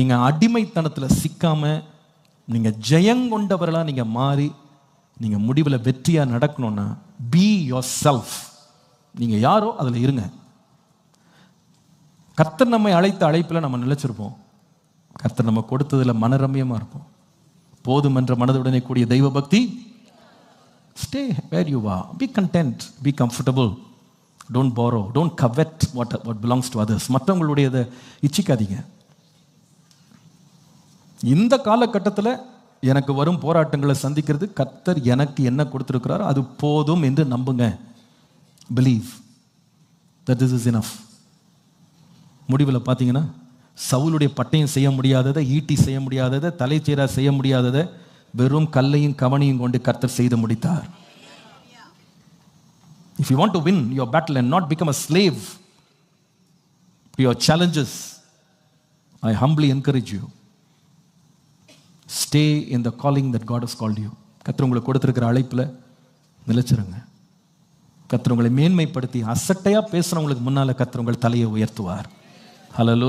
நீங்க அடிமைத்தனத்துல சிக்காம நீங்க ஜெயங்கொண்டவர்களா நீங்க மாறி நீங்க முடிவுல வெற்றியா நடக்கணும்னா பி யோர் செல்ஃப். நீங்க யாரோ அதுல இருங்க. கர்த்தர் நம்மை அழைத்த அழைப்புல நம்ம நிலைச்சிருப்போம். கர்த்தர் நம்ம கொடுத்ததுல மனரம்யமா இருப்போம். போதும் என்ற மனதுடனே கூடிய தெய்வ பக்தி. Stay where you are. Be content. Be comfortable. Don't borrow. Don't covet what belongs to others. மற்றவங்களுடையதை இச்சிக்காதீங்க. இந்த காலகட்டத்தில் எனக்கு வரும் போராட்டங்களை சந்திக்கிறது கர்த்தர் எனக்கு என்ன கொடுத்திருக்கிறாரோ அது போதும் என்று நம்புங்க. Believe that this is enough. முடிவில் பார்த்தீங்கன்னா சவுலுடைய பட்டயம் செய்ய முடியாததை, ஈட்டி செய்ய முடியாததை, தலைச்சீரா செய்ய முடியாததை வெறும் கல்லையும் கவனியும் கொண்டு கர்த்தர் செய்து முடித்தார். If you want to win your battle and not become a slave to your challenges, I humbly encourage you, stay in the calling that God has called you. கர்த்தர் உங்களுக்கு கொடுத்திருக்கிற அழைப்புல நிலைச்சிருங்க. கர்த்தர் உங்களை மேன்மைப்படுத்தி அசட்டையா பேசுறவங்களுக்கு முன்னால கர்த்தர் உங்கள் தலையை உயர்த்துவார். ஹல்லேலூயா.